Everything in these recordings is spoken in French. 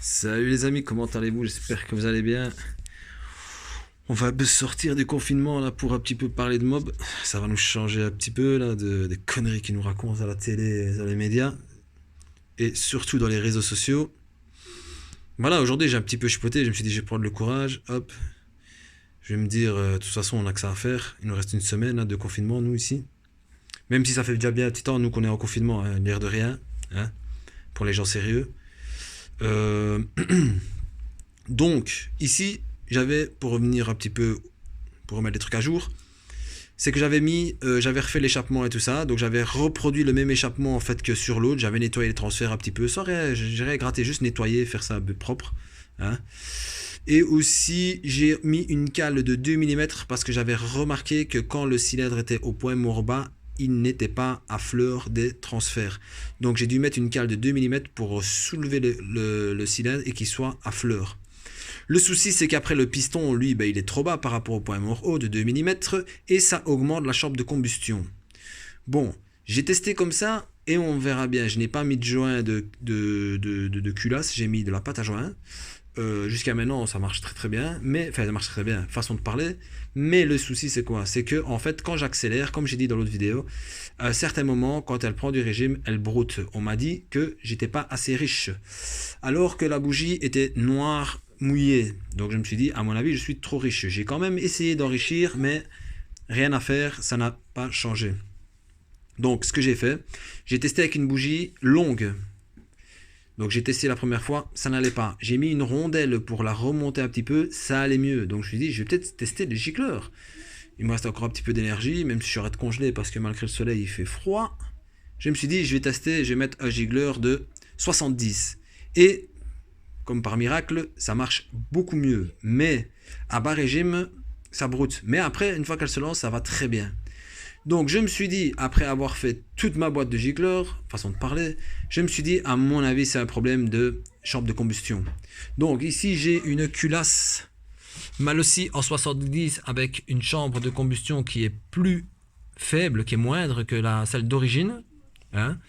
Salut les amis, comment allez-vous? J'espère que vous allez bien. On va sortir du confinement là pour un petit peu parler de mob. Ça va nous changer un petit peu là des conneries qu'ils nous racontent à la télé, dans les médias et surtout dans les réseaux sociaux. Voilà, aujourd'hui j'ai un petit peu chipoté, je me suis dit je vais prendre le courage, hop. Je vais me dire, de toute façon on a que ça à faire. Il nous reste une semaine là, de confinement nous ici. Même si ça fait déjà bien un petit temps, nous qu'on est en confinement, hein, l'air de rien, hein, pour les gens sérieux. Euh, Donc, ici, j'avais, pour revenir un petit peu, pour remettre les trucs à jour, c'est que j'avais refait l'échappement et tout ça, donc j'avais reproduit le même échappement en fait que sur l'autre, j'avais nettoyé les transferts un petit peu, sans rien, j'irais gratter, juste nettoyer, faire ça un peu propre, hein. Et aussi, j'ai mis une cale de 2 mm parce que j'avais remarqué que quand le cylindre était au point mort bas, il n'était pas à fleur des transferts. Donc j'ai dû mettre une cale de 2 mm pour soulever le cylindre et qu'il soit à fleur. Le souci, c'est qu'après le piston, lui, il est trop bas par rapport au point mort haut de 2 mm et ça augmente la chambre de combustion. Bon, j'ai testé comme ça et on verra bien. Je n'ai pas mis de joint de culasse, j'ai mis de la pâte à joint. Jusqu'à maintenant, ça marche très très bien, enfin ça marche très bien, façon de parler. Mais le souci, c'est quoi? C'est que en fait, quand j'accélère, comme j'ai dit dans l'autre vidéo, à un certain moment, quand elle prend du régime, elle broute. On m'a dit que j'étais pas assez riche, alors que la bougie était noire mouillée. Donc je me suis dit, à mon avis, je suis trop riche. J'ai quand même essayé d'enrichir, mais rien à faire, ça n'a pas changé. Donc ce que j'ai fait, j'ai testé avec une bougie longue. Donc j'ai testé la première fois, ça n'allait pas. J'ai mis une rondelle pour la remonter un petit peu, ça allait mieux. Donc je me suis dit, je vais peut-être tester les gicleurs. Il me reste encore un petit peu d'énergie, même si j'arrête de congeler parce que malgré le soleil, il fait froid. Je me suis dit, je vais tester, je vais mettre un gicleur de 70. Et, comme par miracle, ça marche beaucoup mieux. Mais à bas régime, ça broute. Mais après, une fois qu'elle se lance, ça va très bien. Donc je me suis dit, après avoir fait toute ma boîte de gicleurs, façon de parler, je me suis dit, à mon avis, c'est un problème de chambre de combustion. Donc ici, j'ai une culasse Malossi en 70 avec une chambre de combustion qui est plus faible, qui est moindre que celle d'origine. Hein,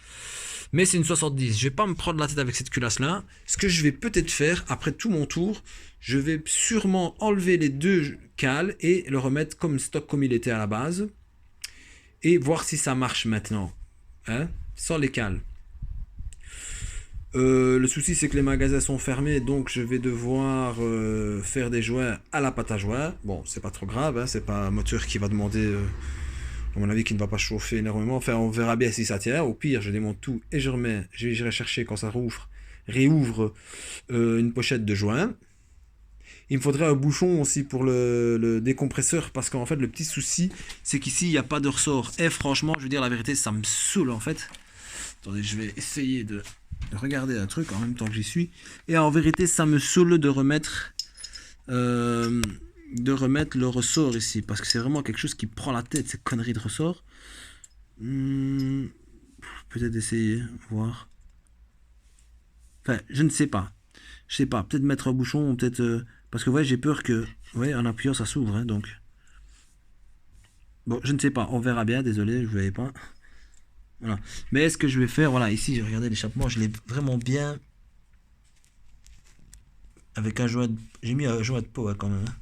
mais c'est une 70. Je vais pas me prendre la tête avec cette culasse-là. Ce que je vais peut-être faire, après tout mon tour, je vais sûrement enlever les deux cales et le remettre comme stock comme il était à la base et voir si ça marche maintenant, hein, sans les cales. Le souci c'est que les magasins sont fermés, donc je vais devoir faire des joints à la pâte à joints. Bon, c'est pas trop grave, hein, c'est pas un moteur qui va demander, à mon avis, qui ne va pas chauffer énormément. Enfin, on verra bien si ça tient. Au pire, je démonte tout et je remets. J'irai chercher quand ça réouvre une pochette de joints. Il me faudrait un bouchon aussi pour le décompresseur parce qu'en fait le petit souci c'est qu'ici il n'y a pas de ressort. Et franchement je veux dire la vérité ça me saoule en fait. Attendez je vais essayer de regarder un truc en même temps que j'y suis. Et en vérité ça me saoule euh, de remettre le ressort ici parce que c'est vraiment quelque chose qui prend la tête ces conneries de ressort. Peut-être essayer, voir. Enfin je ne sais pas. Je sais pas, peut-être mettre un bouchon, peut-être... parce que ouais, j'ai peur que... Ouais, en appuyant, ça s'ouvre, hein, donc... Bon, je ne sais pas, on verra bien, désolé, je ne voyais pas. Voilà. Mais est-ce que je vais faire... Voilà, ici, j'ai regardé l'échappement, je l'ai vraiment bien... Avec un joint de... J'ai mis un joint de peau, hein, quand même. Hein.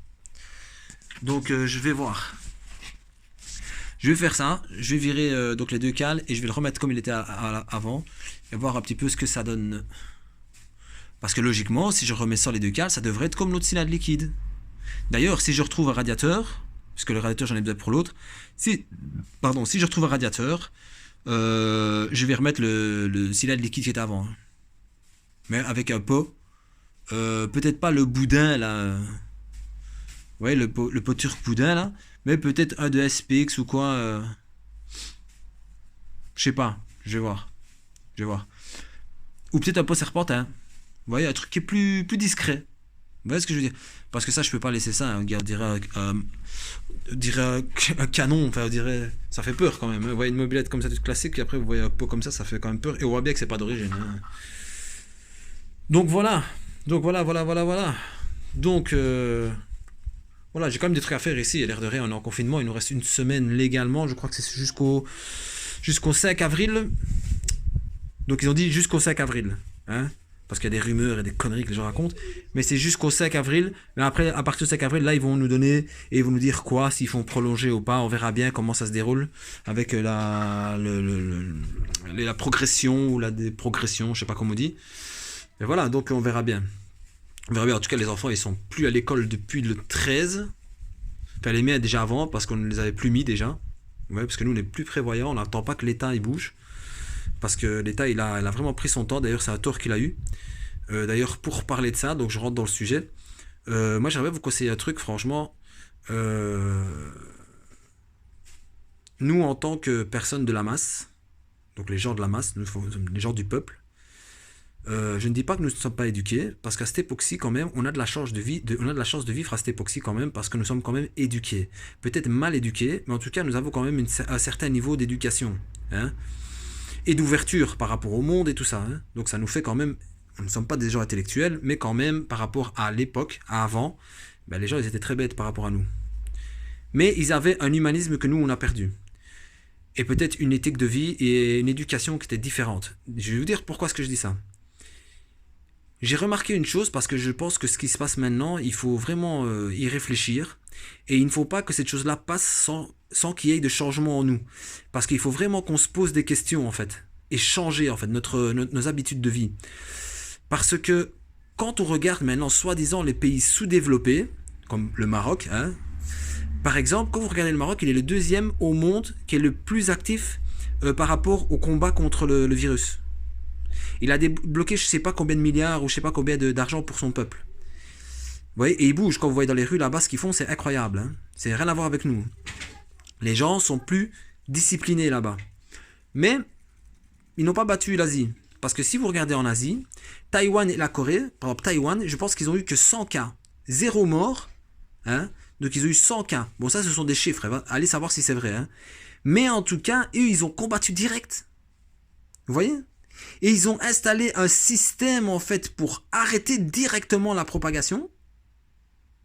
Donc, je vais voir. Je vais faire ça, je vais virer donc les deux cales et je vais le remettre comme il était avant et voir un petit peu ce que ça donne. Parce que logiquement, si je remets ça les deux cales, ça devrait être comme l'autre cylindre liquide. D'ailleurs, si je retrouve un radiateur, puisque le radiateur j'en ai besoin pour l'autre, si je retrouve un radiateur, je vais remettre le cylindre liquide qui était avant. Mais avec un pot, peut-être pas le boudin là, ouais, le pot turc boudin là, mais peut-être un de SPX ou quoi, je sais pas, je vais voir. Ou peut-être un pot serpentin, vous voyez, un truc qui est plus discret. Vous voyez ce que je veux dire? Parce que ça, je peux pas laisser ça. Hein. On dirait un canon. Enfin, on dirait. Ça fait peur quand même. Vous voyez une mobilette comme ça, toute classique, et après vous voyez un pot comme ça fait quand même peur. Et on voit bien que c'est pas d'origine. Hein. Donc voilà. Voilà. Donc voilà, j'ai quand même des trucs à faire ici. Il a l'air de rien. On est en confinement. Il nous reste une semaine légalement. Je crois que c'est jusqu'au 5 avril. Donc ils ont dit jusqu'au 5 avril. Hein. parce qu'il y a des rumeurs et des conneries que les gens racontent, mais c'est jusqu'au 5 avril. Mais après, à partir du 5 avril, là, ils vont nous donner et ils vont nous dire quoi, s'ils font prolonger ou pas. On verra bien comment ça se déroule avec la progression ou la déprogression, je sais pas comment on dit. Et voilà, donc on verra bien. On verra bien. En tout cas, les enfants, ils sont plus à l'école depuis le 13. Enfin, les miens déjà avant, parce qu'on ne les avait plus mis déjà. Ouais, parce que nous, on est plus prévoyants, on n'attend pas que l'État il bouge. Parce que l'État, il a vraiment pris son temps. D'ailleurs, c'est un tort qu'il a eu. D'ailleurs, pour parler de ça, donc je rentre dans le sujet. Moi, j'aimerais vous conseiller un truc, franchement. Nous, en tant que personnes de la masse, donc les gens de la masse, les gens du peuple, je ne dis pas que nous ne sommes pas éduqués, parce qu'à cette époque-ci, quand même, on a de la chance de vivre à cette époque-ci, quand même, parce que nous sommes quand même éduqués. Peut-être mal éduqués, mais en tout cas, nous avons quand même un certain niveau d'éducation. Hein, et d'ouverture par rapport au monde et tout ça. Hein. Donc ça nous fait quand même, nous ne sommes pas des gens intellectuels, mais quand même par rapport à l'époque, à avant, ben, les gens ils étaient très bêtes par rapport à nous. Mais ils avaient un humanisme que nous on a perdu. Et peut-être une éthique de vie et une éducation qui était différente. Je vais vous dire pourquoi est-ce que je dis ça. J'ai remarqué une chose parce que je pense que ce qui se passe maintenant, il faut vraiment y réfléchir. Et il ne faut pas que cette chose-là passe sans qu'il y ait de changement en nous. Parce qu'il faut vraiment qu'on se pose des questions, en fait. Et changer, en fait, nos habitudes de vie. Parce que quand on regarde maintenant, soi-disant, les pays sous-développés, comme le Maroc, hein, par exemple, quand vous regardez le Maroc, il est le deuxième au monde qui est le plus actif par rapport au combat contre le virus. Il a débloqué je ne sais pas combien de milliards ou je ne sais pas combien d'argent pour son peuple. Vous voyez, et ils bougent. Quand vous voyez dans les rues là-bas, ce qu'ils font, c'est incroyable. Hein. C'est rien à voir avec nous. Les gens sont plus disciplinés là-bas. Mais ils n'ont pas battu l'Asie. Parce que si vous regardez en Asie, Taïwan et la Corée, par exemple Taïwan, je pense qu'ils ont eu que 100 cas. 0 mort. Hein. Donc ils ont eu 100 cas. Bon, ça, ce sont des chiffres. Hein. Allez savoir si c'est vrai. Hein. Mais en tout cas, eux, ils ont combattu direct. Vous voyez ? Et ils ont installé un système, en fait, pour arrêter directement la propagation.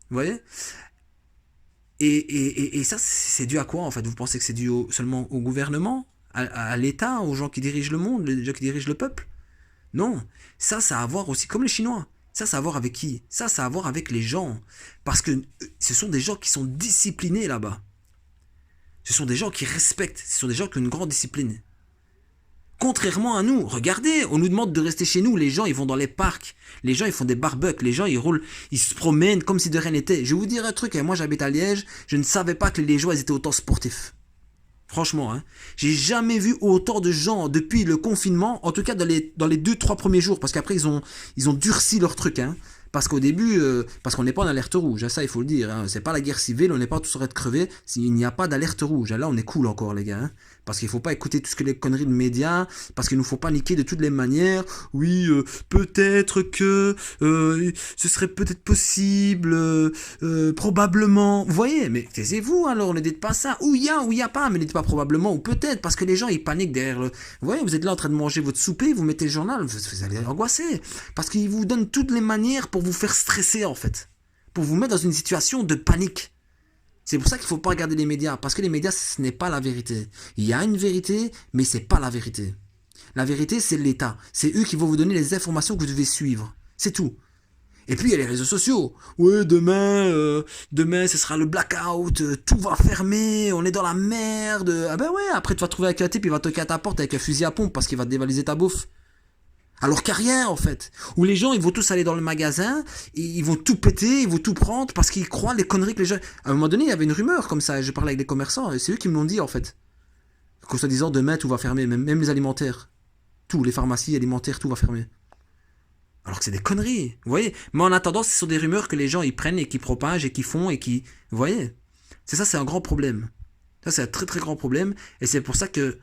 Vous voyez ? Et ça, c'est dû à quoi, en fait ? Vous pensez que c'est dû seulement au gouvernement, à l'État, aux gens qui dirigent le monde, les gens qui dirigent le peuple ? Non. Ça a à voir aussi, comme les Chinois. Ça a à voir avec qui ? Ça a à voir avec les gens. Parce que ce sont des gens qui sont disciplinés là-bas. Ce sont des gens qui respectent. Ce sont des gens qui ont une grande discipline. Contrairement à nous, regardez, on nous demande de rester chez nous, les gens ils vont dans les parcs, les gens ils font des barbecues, les gens ils roulent, ils se promènent comme si de rien n'était. Je vais vous dire un truc, moi j'habite à Liège, je ne savais pas que les Liégeois ils étaient autant sportifs. Franchement, hein, j'ai jamais vu autant de gens depuis le confinement, en tout cas dans les 2-3 premiers jours, parce qu'après ils ont durci leur truc, hein. Parce qu'au début, parce qu'on n'est pas en alerte rouge, hein, ça il faut le dire, hein, c'est pas la guerre civile, on n'est pas tous en train de crever, s'il n'y a pas d'alerte rouge, là on est cool encore les gars, hein, parce qu'il faut pas écouter tout ce que les conneries de médias, parce qu'il nous faut paniquer de toutes les manières, oui, peut-être que ce serait peut-être possible, probablement, vous voyez, mais taisez-vous alors, ne dites pas ça, ou il y a pas, mais ne dites pas probablement, ou peut-être, parce que les gens ils paniquent derrière le... Vous voyez, vous êtes là en train de manger votre souper, vous mettez le journal, vous allez angoisser, parce qu'ils vous donnent toutes les manières pour vous faire stresser en fait, pour vous mettre dans une situation de panique. C'est pour ça qu'il ne faut pas regarder les médias, parce que les médias ce n'est pas la vérité. Il y a une vérité, mais c'est pas la vérité. La vérité c'est l'État, c'est eux qui vont vous donner les informations que vous devez suivre, c'est tout. Et puis il y a les réseaux sociaux. Ouais, demain ce sera le blackout, tout va fermer, on est dans la merde. Ah ben ouais, après tu vas te trouver avec un type, il va toquer à ta porte avec un fusil à pompe parce qu'il va te dévaliser ta bouffe. Alors qu'il n'y a rien en fait. Où les gens ils vont tous aller dans le magasin, ils vont tout péter, ils vont tout prendre parce qu'ils croient les conneries que les gens... À un moment donné il y avait une rumeur comme ça, je parlais avec des commerçants et c'est eux qui me l'ont dit en fait. Qu'en se disant demain tout va fermer, même les alimentaires. Tout, les pharmacies alimentaires, tout va fermer. Alors que c'est des conneries, vous voyez. Mais en attendant, ce sont des rumeurs que les gens ils prennent et qui propagent et qui font et qui... Vous voyez. C'est un grand problème. Ça c'est un très très grand problème et c'est pour ça que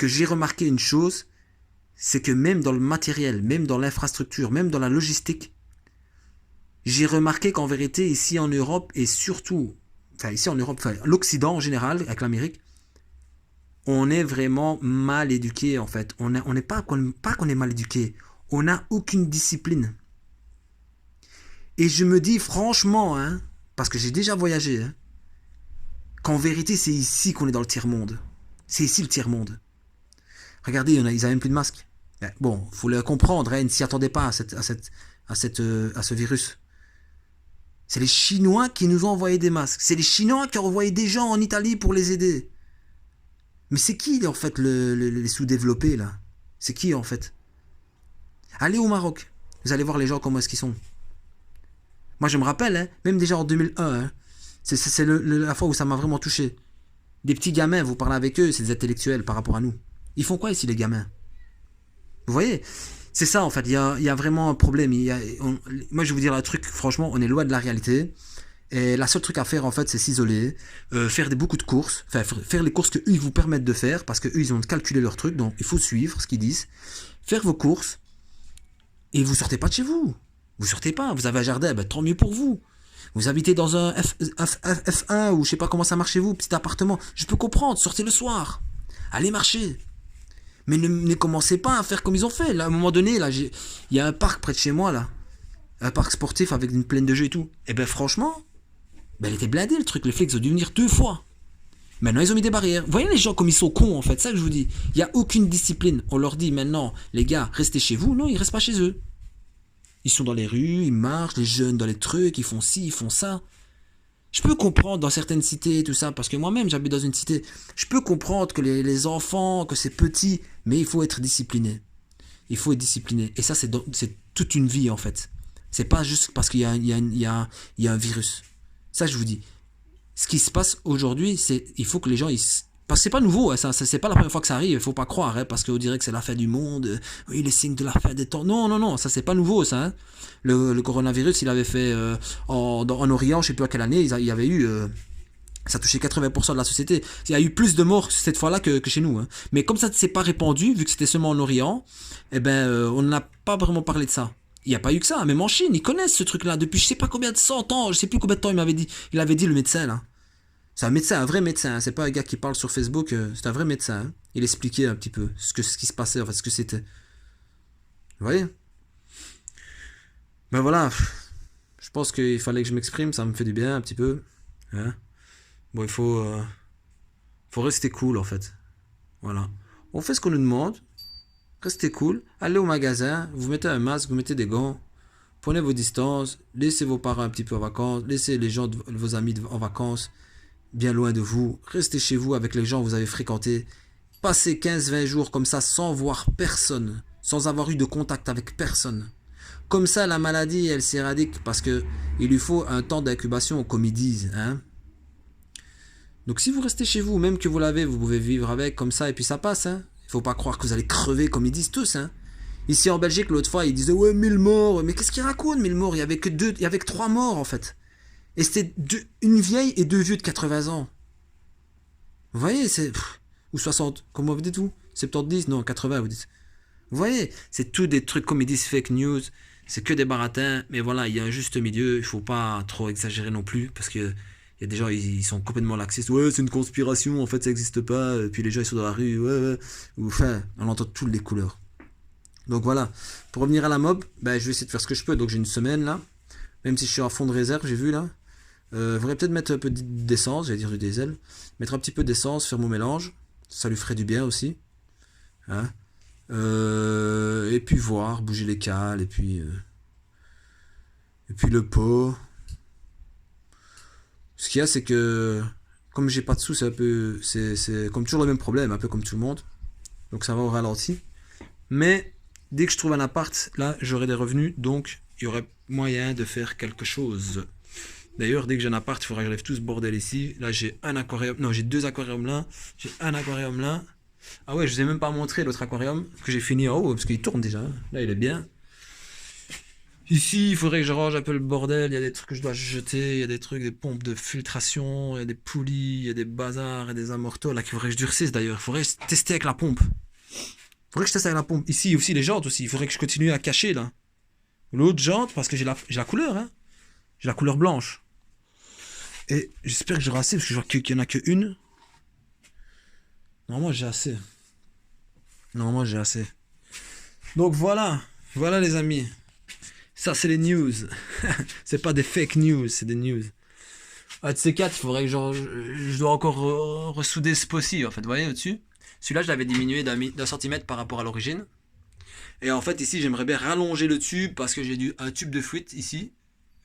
j'ai remarqué une chose, c'est que même dans le matériel, même dans l'infrastructure, même dans la logistique, j'ai remarqué qu'en vérité, ici en Europe, et surtout, l'Occident en général, avec l'Amérique, on est vraiment mal éduqué en fait. On n'est pas qu'on est mal éduqué, on n'a aucune discipline. Et je me dis franchement, hein, parce que j'ai déjà voyagé, hein, qu'en vérité, c'est ici qu'on est dans le tiers-monde. C'est ici le tiers-monde. Regardez, ils n'avaient même plus de masques. Bon, faut le comprendre, hein, ils ne s'y attendaient pas à ce virus. C'est les Chinois qui nous ont envoyé des masques. C'est les Chinois qui ont envoyé des gens en Italie pour les aider. Mais c'est qui, en fait, les sous-développés, là? C'est qui, en fait? Allez au Maroc. Vous allez voir les gens, comment est-ce qu'ils sont. Moi, je me rappelle, hein, même déjà en 2001, hein, c'est la fois où ça m'a vraiment touché. Des petits gamins, vous parlez avec eux, c'est des intellectuels par rapport à nous. Ils font quoi ici, les gamins? Vous voyez? C'est ça, en fait. Il y a vraiment un problème. Moi, je vais vous dire un truc, franchement, on est loin de la réalité. Et la seule truc à faire, en fait, c'est s'isoler, faire beaucoup de courses, enfin, faire les courses qu'eux, ils vous permettent de faire, parce qu'eux, ils ont calculé leur truc, donc il faut suivre ce qu'ils disent. Faire vos courses, et vous sortez pas de chez vous. Vous sortez pas. Vous avez un jardin, ben, tant mieux pour vous. Vous habitez dans un F1 ou je sais pas comment ça marche chez vous, petit appartement. Je peux comprendre, sortez le soir. Allez marcher. Mais ne commencez pas à faire comme ils ont fait. Là, à un moment donné, là, il y a un parc près de chez moi, là. Un parc sportif avec une plaine de jeux et tout. Et ben franchement, ben, elle était blindée le truc. Les flics ont dû venir 2 fois. Maintenant, ils ont mis des barrières. Vous voyez les gens comme ils sont cons, en fait. C'est ça que je vous dis. Il n'y a aucune discipline. On leur dit maintenant, les gars, restez chez vous. Non, ils restent pas chez eux. Ils sont dans les rues, ils marchent, les jeunes dans les trucs, ils font ci, ils font ça. Je peux comprendre dans certaines cités, tout ça, parce que moi-même, j'habite dans une cité. Je peux comprendre que les enfants, que c'est petit, mais il faut être discipliné. Il faut être discipliné. Et ça, c'est toute une vie, en fait. C'est pas juste parce qu'il y a un virus. Ça, je vous dis. Ce qui se passe aujourd'hui, c'est il faut que les gens... Parce que c'est pas nouveau, hein, ça, c'est pas la première fois que ça arrive, il faut pas croire, hein, parce qu'on dirait que c'est la fin du monde, oui, les signes de la fin des temps. Non, non, non, ça c'est pas nouveau, ça. Hein. Le coronavirus, il avait fait en Orient, je sais plus à quelle année, il y avait eu... ça touchait 80% de la société. Il y a eu plus de morts cette fois-là que chez nous. Hein. Mais comme ça ne s'est pas répandu, vu que c'était seulement en Orient, eh ben, on n'a pas vraiment parlé de ça. Il n'y a pas eu que ça. Même en Chine, ils connaissent ce truc-là depuis je sais pas combien de 100 ans. Je sais plus combien de temps il avait dit le médecin là. C'est un médecin, un vrai médecin. Hein. C'est pas un gars qui parle sur Facebook. C'est un vrai médecin. Hein. Il expliquait un petit peu ce qui se passait, en fait, ce que c'était. Vous voyez? Ben voilà. Je pense qu'il fallait que je m'exprime. Ça me fait du bien un petit peu. Hein. Bon, faut rester cool en fait. Voilà. On fait ce qu'on nous demande. Restez cool. Allez au magasin. Vous mettez un masque, vous mettez des gants. Prenez vos distances. Laissez vos parents un petit peu en vacances. Laissez les gens, vos amis en vacances. Bien loin de vous. Restez chez vous avec les gens que vous avez fréquentés. Passez 15-20 jours comme ça sans voir personne. Sans avoir eu de contact avec personne. Comme ça, la maladie, elle s'éradique parce que il lui faut un temps d'incubation, comme ils disent. Hein. Donc si vous restez chez vous, même que vous l'avez, vous pouvez vivre avec comme ça et puis ça passe. Hein. Il faut pas croire que vous allez crever comme ils disent tous. Hein. Ici en Belgique, l'autre fois, ils disaient ouais 1000 morts. Mais qu'est-ce qu'ils racontent 1000 morts? Il y avait que 3 morts en fait. Et c'était une vieille et 2 vieux de 80 ans. Vous voyez, c'est... Ou 60, comment vous dites vous? 70, non, 80 vous dites. Vous voyez, c'est tout des trucs comme ils disent fake news. C'est que des baratins. Mais voilà, il y a un juste milieu. Il faut pas trop exagérer non plus. Parce que il y a des gens, ils sont complètement laxistes. Ouais, c'est une conspiration, en fait, ça n'existe pas. Et puis les gens, ils sont dans la rue. Ouais, ouais. Enfin, on entend toutes les couleurs. Donc voilà. Pour revenir à la mob, ben, je vais essayer de faire ce que je peux. Donc j'ai une semaine là. Même si je suis à fond de réserve, j'ai vu là. Faudrait peut-être mettre un peu d'essence, j'allais dire du diesel. Mettre un petit peu d'essence, faire mon mélange. Ça lui ferait du bien aussi. Hein. Et puis voir, bouger les cales, et puis le pot. Ce qu'il y a, c'est que comme j'ai pas de sous, c'est un peu, c'est comme toujours le même problème, un peu comme tout le monde. Donc ça va au ralenti. Mais dès que je trouve un appart, là, j'aurai des revenus, donc il y aurait moyen de faire quelque chose. D'ailleurs, dès que j'ai un appart, il faudra que j'enlève tout ce bordel ici. Là, j'ai un aquarium. Non, j'ai 2 aquariums là. J'ai un aquarium là. Ah ouais, je vous ai même pas montré l'autre aquarium que j'ai fini en haut parce qu'il tourne déjà. Là, il est bien. Ici, il faudrait que je range un peu le bordel. Il y a des trucs que je dois jeter. Il y a des trucs, des pompes de filtration. Il y a des poulies. Il y a des bazars. Il y a des amortos. Là, qu'il faudrait que je durcisse d'ailleurs. Il faudrait tester avec la pompe. Il faudrait que je teste avec la pompe. Ici aussi, les jantes aussi. Il faudrait que je continue à cacher là. L'autre jante, parce que j'ai la couleur. Hein. J'ai la couleur blanche. Et j'espère que j'aurai assez, parce que je vois qu'il n'y en a qu'une. Normalement, j'ai assez. Normalement, j'ai assez. Donc voilà. Voilà les amis. Ça, c'est les news. C'est pas des fake news, c'est des news. Ah, de ces 4, il faudrait que je dois encore ressouder ce pot-ci, en fait. Vous voyez au-dessus? Celui-là, je l'avais diminué d'1 cm par rapport à l'origine. Et en fait, ici, j'aimerais bien rallonger le tube parce que j'ai un tube de fuite ici,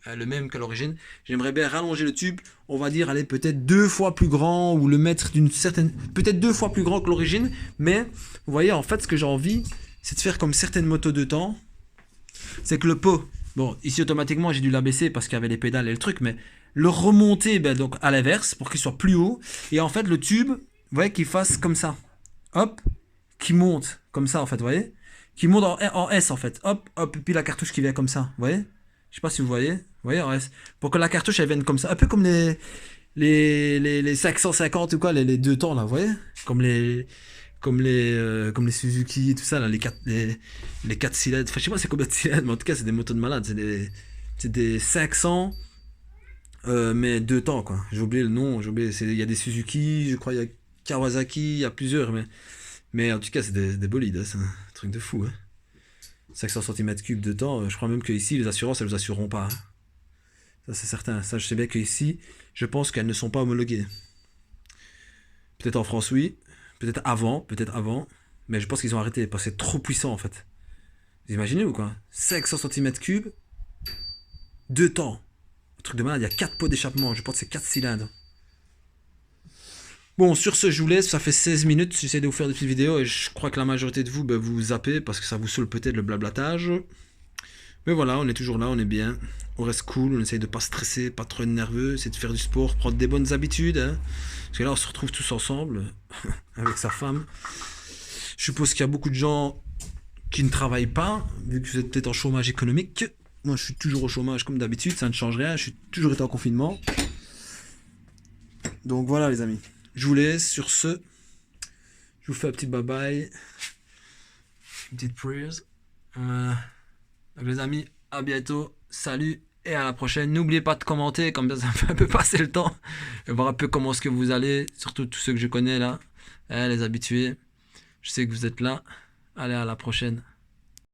le même qu'à l'origine. J'aimerais bien rallonger le tube, on va dire, allez, peut-être 2 fois plus grand ou le mettre d'une certaine. Peut-être 2 fois plus grand que l'origine, mais vous voyez, en fait, ce que j'ai envie, c'est de faire comme certaines motos de temps. C'est que le pot, bon, ici automatiquement, j'ai dû l'abaisser parce qu'il y avait les pédales et le truc, mais le remonter donc à l'inverse pour qu'il soit plus haut. Et en fait, le tube, vous voyez, qu'il fasse comme ça. Hop, qui monte comme ça, en fait, vous voyez, qui monte en S, en fait. Hop, hop, et puis la cartouche qui vient comme ça, vous voyez. Je sais pas si vous voyez. Vous voyez en S. Pour que la cartouche, elle vienne comme ça. Un peu comme les 550 ou quoi, les 2 temps, là, vous voyez. Comme les Suzuki et tout ça, là, les 4 cylindres. Enfin, je sais pas c'est combien de cylindres, mais en tout cas, c'est des motos de malade. C'est des 500, mais 2 temps, quoi. J'ai oublié le nom. Il y a des Suzuki, je crois, il y a Kawasaki, il y a plusieurs, mais en tout cas, c'est des bolides. Hein, c'est un truc de fou. Hein. 500 cm3 de temps, je crois même que ici les assurances, elles vous assureront pas. Hein. Ça, c'est certain. Ça, je sais bien qu'ici, je pense qu'elles ne sont pas homologuées. Peut-être en France, oui. Peut-être avant. Mais je pense qu'ils ont arrêté parce que c'est trop puissant, en fait. Vous imaginez ou quoi? 500 cm3, 2 temps. Un truc de malade, il y a 4 pots d'échappement. Je pense que c'est 4 cylindres. Bon, sur ce, je vous laisse. Ça fait 16 minutes. J'essaie de vous faire des petites vidéos et je crois que la majorité de vous, vous zappez parce que ça vous saoule peut-être le blablatage. Mais voilà, on est toujours là, on est bien. On reste cool, on essaye de pas stresser, pas trop être nerveux, c'est de faire du sport, prendre des bonnes habitudes. Hein. Parce que là, on se retrouve tous ensemble, avec sa femme. Je suppose qu'il y a beaucoup de gens qui ne travaillent pas, vu que vous êtes peut-être en chômage économique. Moi, je suis toujours au chômage comme d'habitude, ça ne change rien, je suis toujours été en confinement. Donc voilà, les amis. Je vous laisse sur ce. Je vous fais un petit bye-bye. Une petite prayers. Donc les amis, à bientôt, salut et à la prochaine. N'oubliez pas de commenter, comme ça me fait un peu passer le temps. Et voir un peu comment est-ce que vous allez, surtout tous ceux que je connais là, les habitués. Je sais que vous êtes là. Allez, à la prochaine.